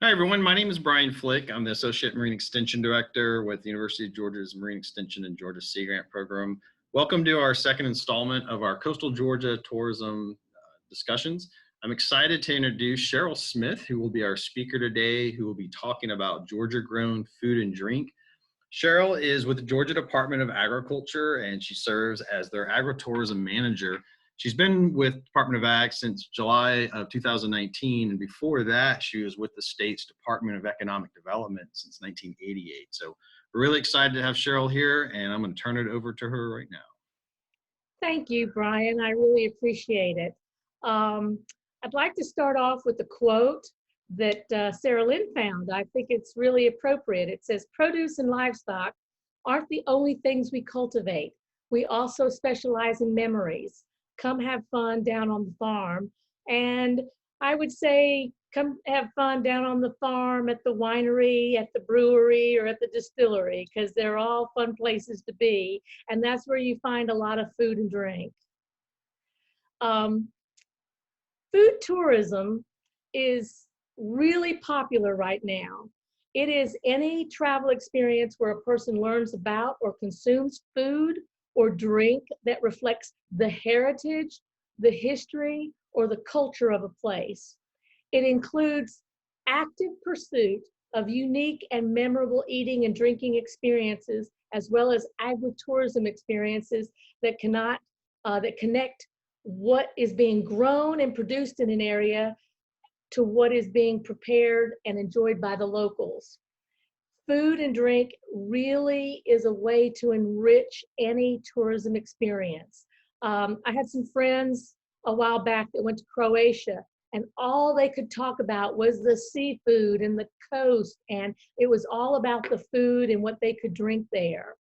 Hi, everyone. My name is Brian Flick. I'm the Associate Marine Extension Director with the University of Georgia's Marine Extension and Georgia Sea Grant Program. Welcome to our second installment of our Coastal Georgia tourism discussions. I'm excited to introduce Cheryl Smith, who will be our speaker today, who will be talking about Georgia-grown food and drink. Cheryl is with the Georgia Department of Agriculture, and she serves as their Agritourism Manager. She's been with Department of Ag since July of 2019, and before that, she was with the state's Department of Economic Development since 1988. So we're really excited to have Cheryl here, and I'm going to turn it over to her right now. Thank you, Brian. I really appreciate it. I'd like to start off with a quote that Sarah Lynn found. I think it's really appropriate. It says, "Produce and livestock aren't the only things we cultivate. We also specialize in memories. Come have fun down on the farm." And I would say, come have fun down on the farm, at the winery, at the brewery, or at the distillery, because they're all fun places to be. And that's where you find a lot of food and drink. Food tourism is really popular right now. It is any travel experience where a person learns about or consumes food or drink that reflects the heritage, the history, or the culture of a place. It includes active pursuit of unique and memorable eating and drinking experiences, as well as agritourism experiences that connect what is being grown and produced in an area to what is being prepared and enjoyed by the locals. Food and drink really is a way to enrich any tourism experience. I had some friends a while back that went to Croatia, and all they could talk about was the seafood and the coast, and it was all about the food and what they could drink there.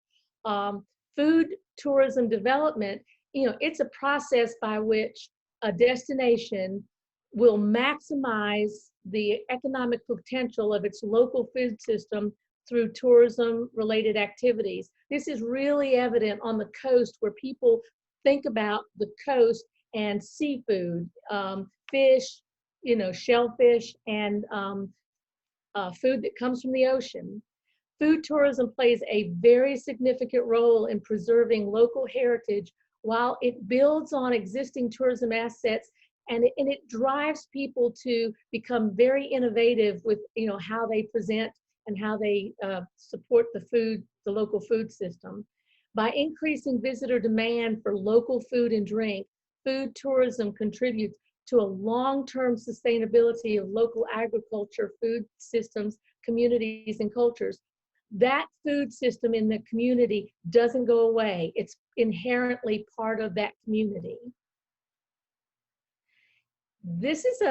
Food tourism development, it's a process by which a destination will maximize the economic potential of its local food system through tourism-related activities. This is really evident on the coast, where people think about the coast and seafood, fish, shellfish, and food that comes from the ocean. Food tourism plays a very significant role in preserving local heritage while it builds on existing tourism assets, and it drives people to become very innovative with how they present and how they support the local food system. By increasing visitor demand for local food and drink, food tourism contributes to a long-term sustainability of local agriculture, food systems, communities, and cultures. That food system in the community doesn't go away. It's inherently part of that community. This is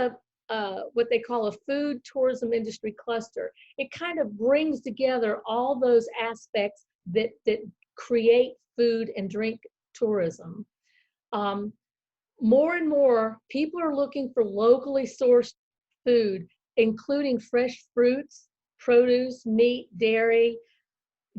what they call a food tourism industry cluster. It kind of brings together all those aspects that create food and drink tourism. More and more people are looking for locally sourced food, including fresh fruits, produce, meat, dairy,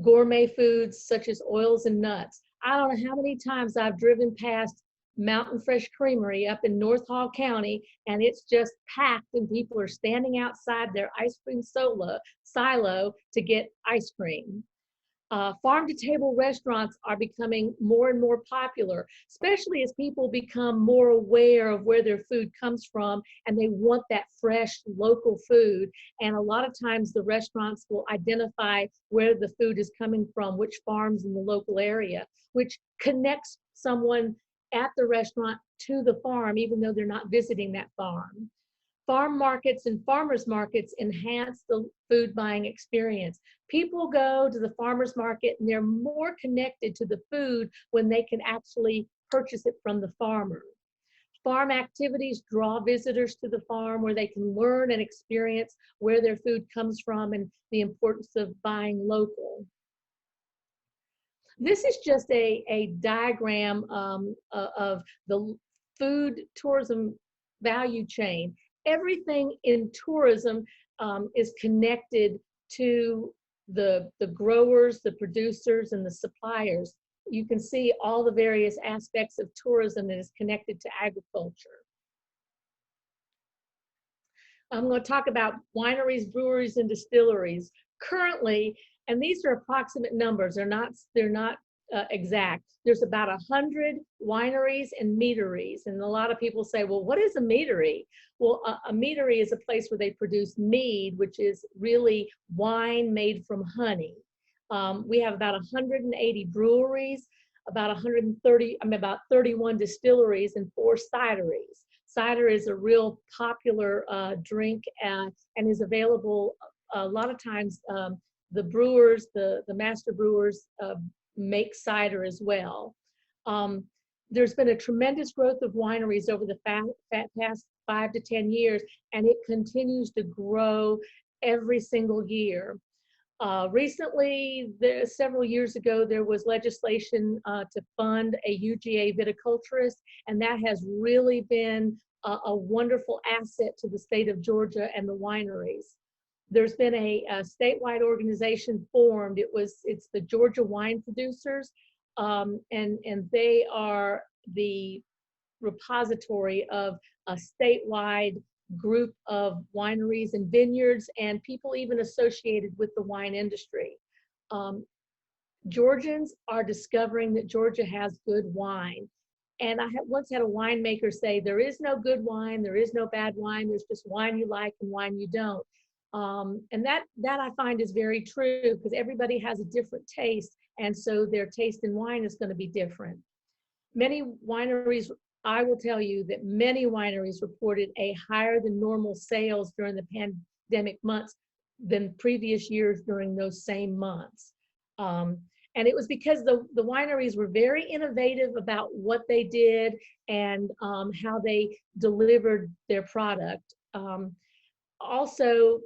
gourmet foods such as oils and nuts. I don't know how many times I've driven past Mountain Fresh Creamery up in North Hall County, and it's just packed, and people are standing outside their ice cream silo to get ice cream. Farm-to-table restaurants are becoming more and more popular, especially as people become more aware of where their food comes from, and they want that fresh local food. And a lot of times the restaurants will identify where the food is coming from, which farms in the local area, which connects someone at the restaurant to the farm, even though they're not visiting that farm. Farm markets and farmers markets enhance the food buying experience. People go to the farmers market and they're more connected to the food when they can actually purchase it from the farmer. Farm activities draw visitors to the farm, where they can learn and experience where their food comes from and the importance of buying local. This is just a diagram of the food tourism value chain. Everything in tourism is connected to the growers, the producers, and the suppliers. You can see all the various aspects of tourism that is connected to agriculture. I'm going to talk about wineries, breweries, and distilleries. Currently, and these are approximate numbers, they're not exact. There's about 100 wineries and meaderies. And a lot of people say, well, what is a meadery? Well, a meadery is a place where they produce mead, which is really wine made from honey. We have about 180 breweries, about 31 distilleries, and 4 cideries. Cider is a real popular drink and is available a lot of times. The brewers, the master brewers, make cider as well. There's been a tremendous growth of wineries over the past 5 to 10 years, and it continues to grow every single year. Recently, several years ago, there was legislation to fund a UGA viticulturist, and that has really been a wonderful asset to the state of Georgia and the wineries. There's been a statewide organization formed. It's the Georgia Wine Producers, and they are the repository of a statewide group of wineries and vineyards and people even associated with the wine industry. Georgians are discovering that Georgia has good wine. And I once had a winemaker say, there is no good wine, there is no bad wine, there's just wine you like and wine you don't. And that I find is very true, because everybody has a different taste, and so their taste in wine is going to be different. Many wineries, I will tell you that many wineries reported a higher than normal sales during the pandemic months than previous years during those same months. And it was because the wineries were very innovative about what they did and how they delivered their product. Also,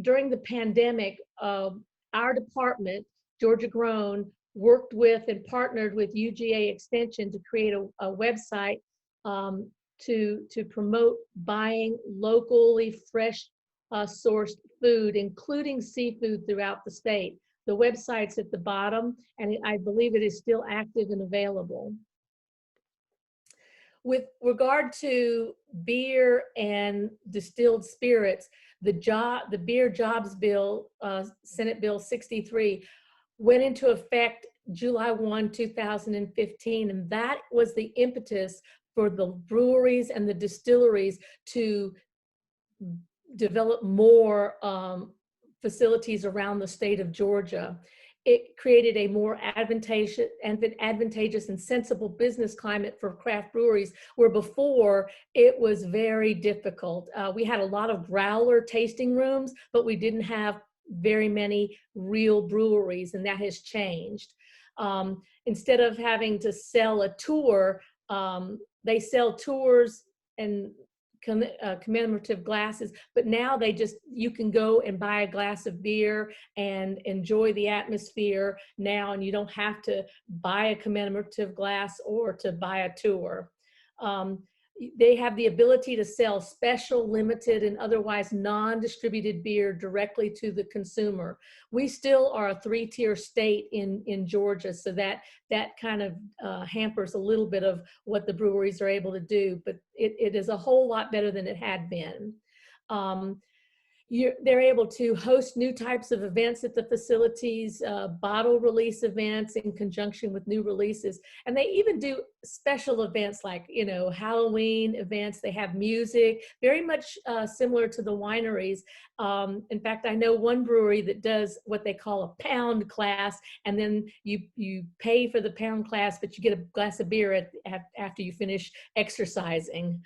during the pandemic, our department, Georgia Grown, worked with and partnered with UGA Extension to create a website to promote buying locally fresh sourced food, including seafood, throughout the state. The website's at the bottom, and I believe it is still active and available. With regard to beer and distilled spirits, the Beer Jobs Bill, Senate Bill 63, went into effect July 1, 2015, and that was the impetus for the breweries and the distilleries to develop more facilities around the state of Georgia. It created a more advantageous and sensible business climate for craft breweries, where before it was very difficult. We had a lot of growler tasting rooms, but we didn't have very many real breweries, and that has changed. Instead of having to sell a tour, they sell tours and commemorative glasses, but now you can go and buy a glass of beer and enjoy the atmosphere now, and you don't have to buy a commemorative glass or to buy a tour. They have the ability to sell special, limited, and otherwise non-distributed beer directly to the consumer. We still are a 3-tier state in Georgia, so that kind of hampers a little bit of what the breweries are able to do, but it is a whole lot better than it had been. They're able to host new types of events at the facilities, bottle release events in conjunction with new releases. And they even do special events like, Halloween events. They have music, very much similar to the wineries. In fact, I know one brewery that does what they call a pound class, and then you pay for the pound class, but you get a glass of beer after you finish exercising.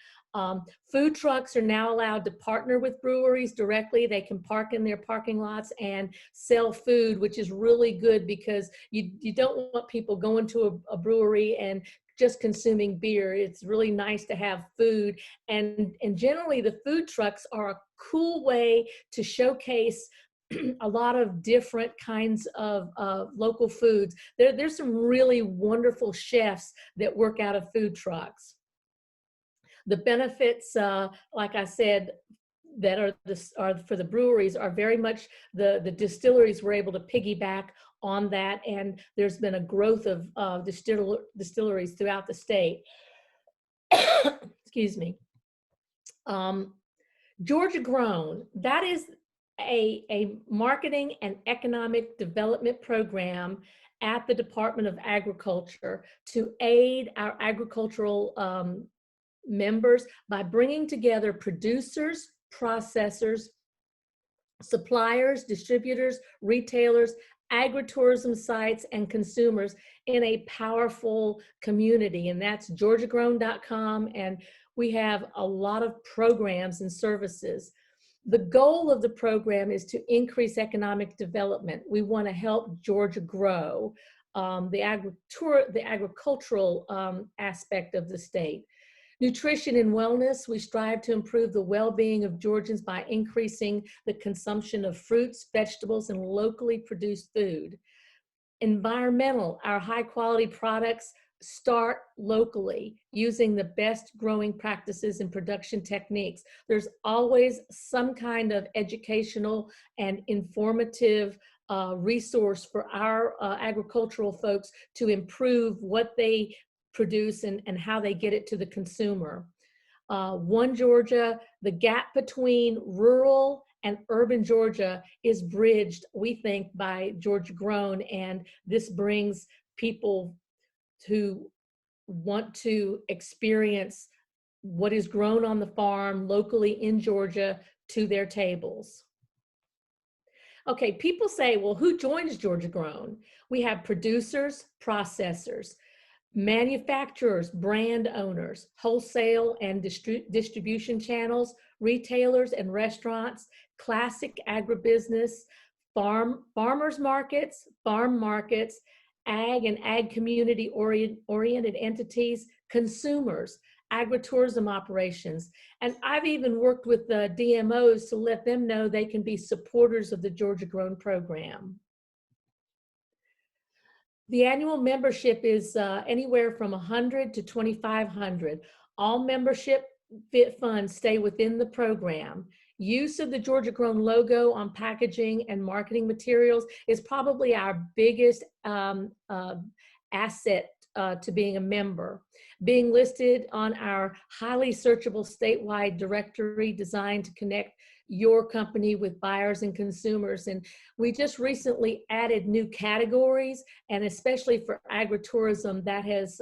Food trucks are now allowed to partner with breweries directly. They can park in their parking lots and sell food, which is really good, because you don't want people going to a brewery and just consuming beer. It's really nice to have food. And generally, the food trucks are a cool way to showcase a lot of different kinds of local foods. There's some really wonderful chefs that work out of food trucks. The benefits, like I said, that are for the breweries are very much the distilleries were able to piggyback on that, and there's been a growth of distilleries throughout the state. Excuse me. Georgia Grown, that is a marketing and economic development program at the Department of Agriculture to aid our agricultural members by bringing together producers, processors, suppliers, distributors, retailers, agritourism sites, and consumers in a powerful community. And that's georgiagrown.com. And we have a lot of programs and services. The goal of the program is to increase economic development. We want to help Georgia grow the agricultural aspect of the state. Nutrition and wellness, we strive to improve the well-being of Georgians by increasing the consumption of fruits, vegetables, and locally produced food. Environmental, our high-quality products start locally using the best growing practices and production techniques. There's always some kind of educational and informative resource for our agricultural folks to improve what they produce and how they get it to the consumer. One Georgia, the gap between rural and urban Georgia is bridged, we think, by Georgia Grown, and this brings people who want to experience what is grown on the farm locally in Georgia to their tables. Okay, people say, well, who joins Georgia Grown? We have producers, processors, manufacturers, brand owners, wholesale and distribution channels, retailers and restaurants, classic agribusiness, farmers markets, farm markets, ag and ag community oriented entities, consumers, agritourism operations. And I've even worked with the DMOs to let them know they can be supporters of the Georgia Grown program. The annual membership is anywhere from $100 to $2,500. All membership funds stay within the program. Use of the Georgia Grown logo on packaging and marketing materials is probably our biggest asset to being a member. Being listed on our highly searchable statewide directory designed to connect your company with buyers and consumers. And we just recently added new categories, and especially for agritourism, that has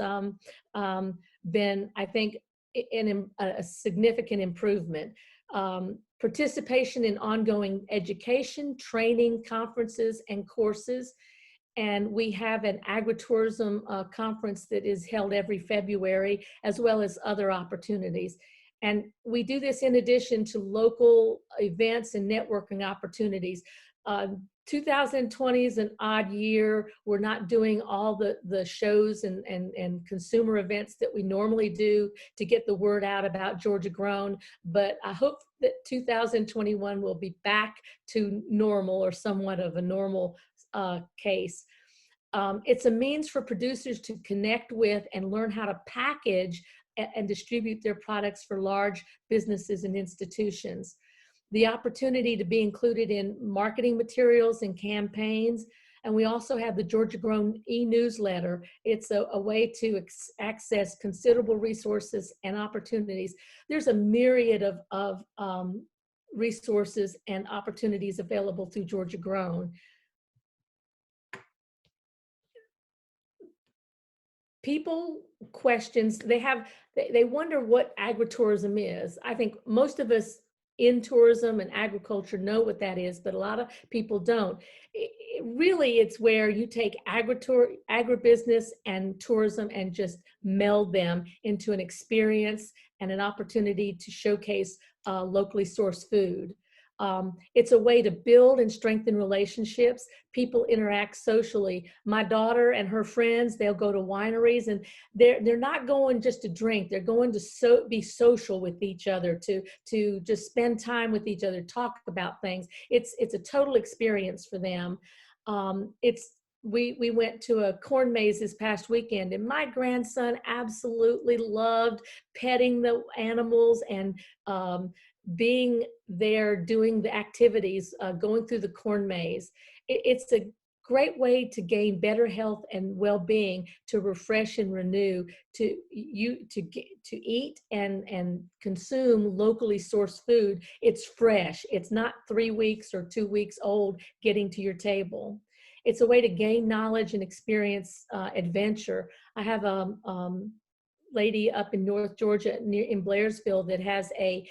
been, I think, a significant improvement. Participation in ongoing education, training, conferences, and courses. And we have an agritourism conference that is held every February, as well as other opportunities. And we do this in addition to local events and networking opportunities. 2020 is an odd year. We're not doing all the shows and consumer events that we normally do to get the word out about Georgia Grown, but I hope that 2021 will be back to normal, or somewhat of a normal case. It's a means for producers to connect with and learn how to package and distribute their products for large businesses and institutions. The opportunity to be included in marketing materials and campaigns. And we also have the Georgia Grown e-newsletter. It's a way to access considerable resources and opportunities. There's a myriad of resources and opportunities available through Georgia Grown. People questions, they wonder what agritourism is. I think most of us in tourism and agriculture know what that is, but a lot of people don't. Really, it's where you take agribusiness and tourism and just meld them into an experience and an opportunity to showcase locally sourced food. It's a way to build and strengthen relationships. People interact socially. My daughter and her friends, they'll go to wineries, and they're not going just to drink. They're going to be social with each other, to just spend time with each other, talk about things. It's a total experience for them. We went to a corn maze this past weekend, and my grandson absolutely loved petting the animals and being there doing the activities, going through the corn maze. It's a great way to gain better health and well-being, to refresh and renew, to eat and consume locally sourced food. It's fresh. It's not 3 weeks or 2 weeks old getting to your table. It's a way to gain knowledge and experience adventure. I have a lady up in North Georgia in Blairsville that has a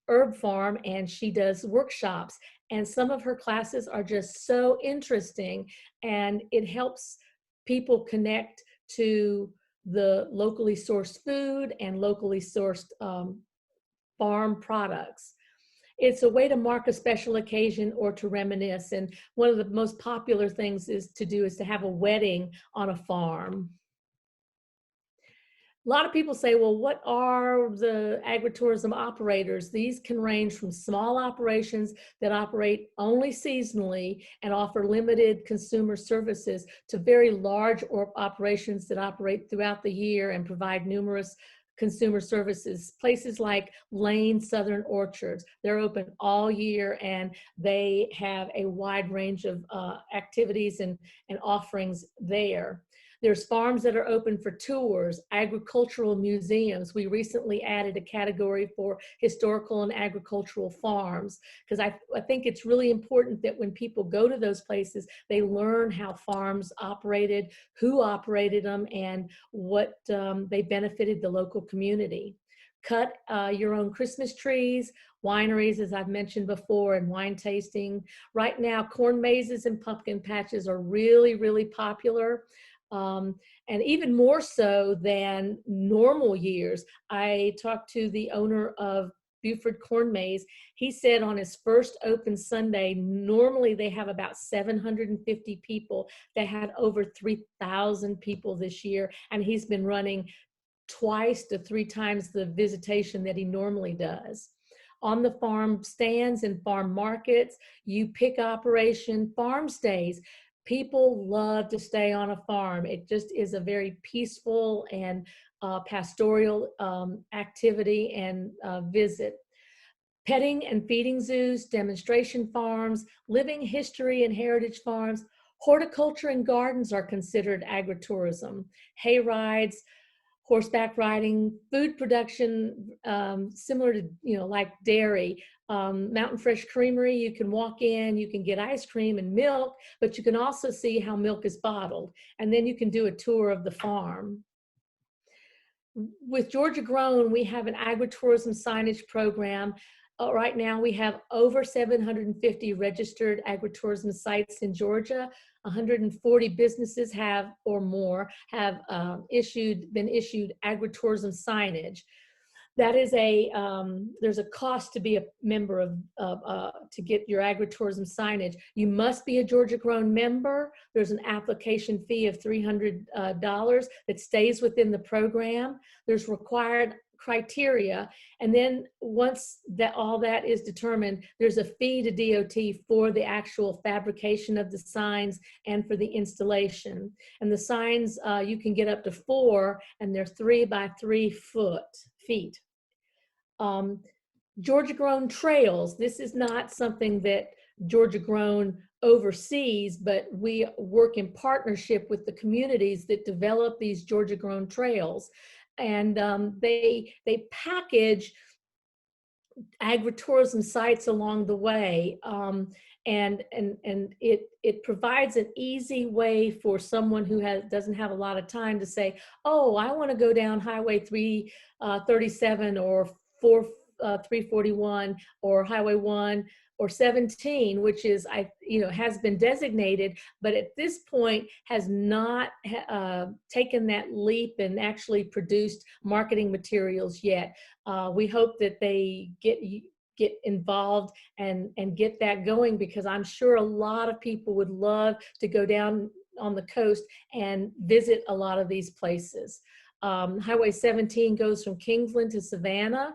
herb farm, and she does workshops, and some of her classes are just so interesting, and it helps people connect to the locally sourced food and locally sourced farm products. It's a way to mark a special occasion or to reminisce, and one of the most popular things is to have a wedding on a farm. A lot of people say, well, what are the agritourism operators? These can range from small operations that operate only seasonally and offer limited consumer services to very large operations that operate throughout the year and provide numerous consumer services. Places like Lane Southern Orchards, they're open all year, and they have a wide range of activities and offerings there. There's farms that are open for tours, agricultural museums. We recently added a category for historical and agricultural farms, because I think it's really important that when people go to those places, they learn how farms operated, who operated them, and what they benefited the local community. Cut your own Christmas trees, wineries, as I've mentioned before, and wine tasting. Right now, corn mazes and pumpkin patches are really, really popular. And even more so than normal years. I talked to the owner of Buford Corn Maze. He said on his first open Sunday, normally they have about 750 people. They had over 3,000 people this year, and he's been running twice to 3 times the visitation that he normally does. On the farm stands and farm markets, you pick operation farm stays. People love to stay on a farm. It just is a very peaceful and pastoral activity and visit. Petting and feeding zoos, demonstration farms, living history and heritage farms, horticulture and gardens are considered agritourism. Hay rides, horseback riding, food production, similar to, like dairy. Mountain Fresh Creamery, you can walk in, you can get ice cream and milk, but you can also see how milk is bottled. And then you can do a tour of the farm. With Georgia Grown, we have an agritourism signage program. Right now, we have over 750 registered agritourism sites in Georgia. 140 businesses have been issued agritourism signage. That is there's a cost to be a member to get your agritourism signage. You must be a Georgia Grown member. There's an application fee of $300 that stays within the program. There's required criteria, and then once all that is determined, there's a fee to DOT for the actual fabrication of the signs and for the installation. And the signs, you can get up to 4, and they're 3 by 3 feet. Georgia Grown trails. This is not something that Georgia Grown oversees, but we work in partnership with the communities that develop these Georgia Grown trails. And they package agritourism sites along the way, and it provides an easy way for someone who doesn't have a lot of time to say, oh, I want to go down Highway 337 or 341 or Highway 1 or 17, which is has been designated, but at this point has not taken that leap and actually produced marketing materials yet. We hope that they get involved and get that going, because I'm sure a lot of people would love to go down on the coast and visit a lot of these places. Highway 17 goes from Kingsland to Savannah.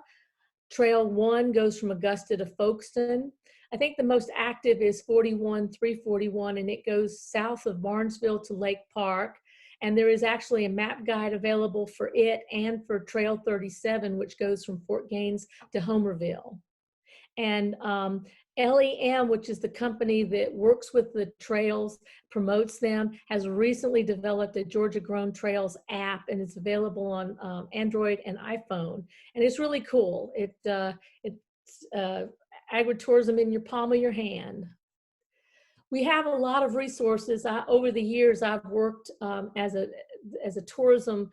Trail 1 goes from Augusta to Folkestone. I think the most active is 341, and it goes south of Barnesville to Lake Park. And there is actually a map guide available for it and for Trail 37, which goes from Fort Gaines to Homerville. And LEM, which is the company that works with the trails, promotes them, has recently developed a Georgia Grown Trails app, and it's available on Android and iPhone. And it's really cool. It's agritourism in your palm of your hand. We have a lot of resources. Over the years, I've worked as a tourism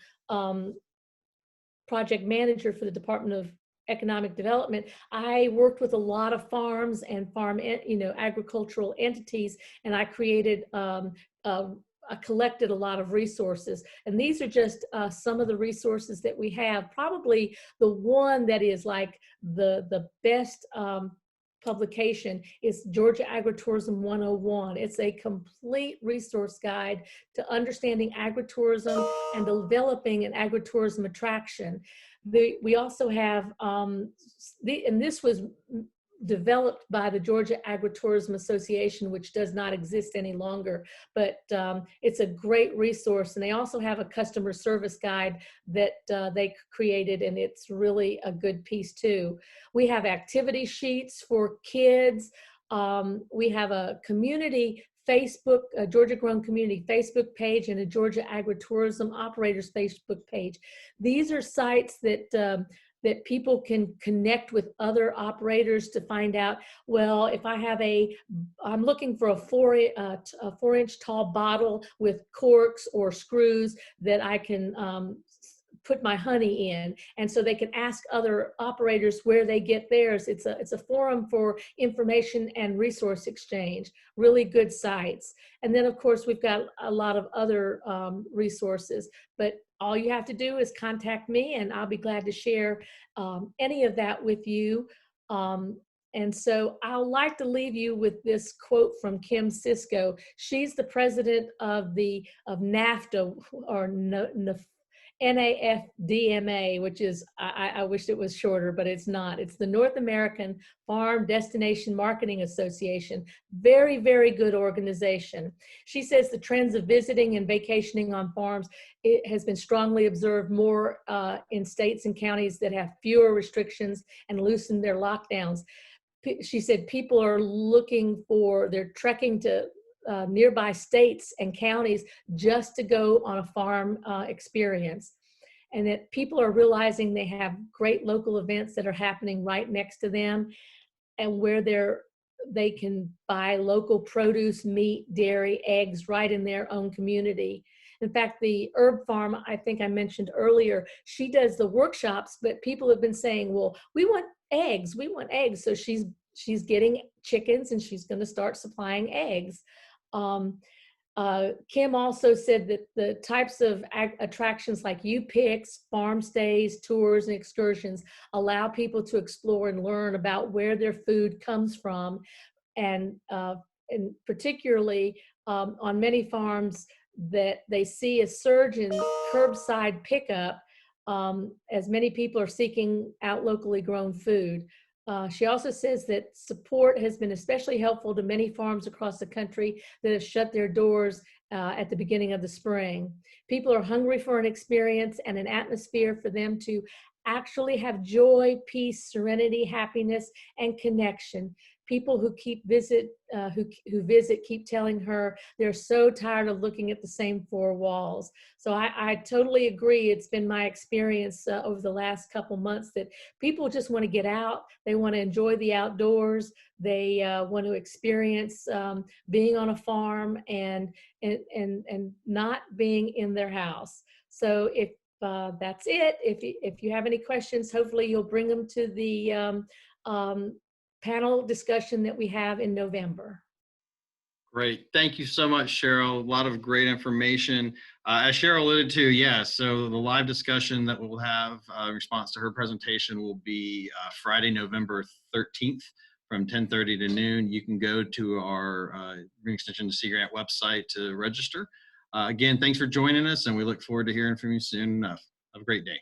project manager for the Department of Economic Development. I worked with a lot of farms and agricultural entities, and I created, I collected a lot of resources. And these are just some of the resources that we have. Probably the one that is like the best publication is Georgia Agritourism 101. It's a complete resource guide to understanding agritourism and developing an agritourism attraction. We also have, and this was developed by the Georgia Agritourism Association, which does not exist any longer, but it's a great resource. And they also have a customer service guide that they created, and it's really a good piece too. We have activity sheets for kids. We have a community Facebook, a Georgia Grown Community Facebook page, and a Georgia Agritourism Operators Facebook page. These are sites that that people can connect with other operators to find out, well, if I have I'm looking for a 4-inch tall bottle with corks or screws that I can put my honey in. And so they can ask other operators where they get theirs. It's a forum for information and resource exchange, really good sites. And then of course, we've got a lot of other resources, but all you have to do is contact me and I'll be glad to share any of that with you. And so I'd like to leave you with this quote from Kim Cisco. She's the president of NAFTA, or NAFDMA, which is, I wish it was shorter, but it's not. It's the North American Farm Destination Marketing Association. Very, very good organization. She says the trends of visiting and vacationing on farms, it has been strongly observed more in states and counties that have fewer restrictions and loosened their lockdowns. She said people are they're trekking to nearby states and counties just to go on a farm experience, and that people are realizing they have great local events that are happening right next to them, and where they can buy local produce, meat, dairy, eggs right in their own community. In fact, the herb farm, I think I mentioned earlier, she does the workshops, but people have been saying, well, we want eggs. So she's getting chickens and she's going to start supplying eggs. Kim also said that the types of attractions like U-Picks, farm stays, tours, and excursions allow people to explore and learn about where their food comes from. And particularly on many farms, that they see a surge in curbside pickup as many people are seeking out locally grown food. She also says that support has been especially helpful to many farms across the country that have shut their doors at the beginning of the spring. People are hungry for an experience and an atmosphere for them to actually have joy, peace, serenity, happiness, and connection. People who visit keep telling her they're so tired of looking at the same four walls. So I totally agree. It's been my experience over the last couple months that people just want to get out. They want to enjoy the outdoors. They want to experience being on a farm and not being in their house. So if that's it, if you have any questions, hopefully you'll bring them to the panel discussion that we have in November. Great. Thank you so much, Cheryl. A lot of great information. As Cheryl alluded to, yes, so the live discussion that we'll have in response to her presentation will be Friday, November 13th from 10:30 to noon. You can go to our Green Extension to Sea Grant website to register. Again, thanks for joining us, and we look forward to hearing from you soon enough. Have a great day.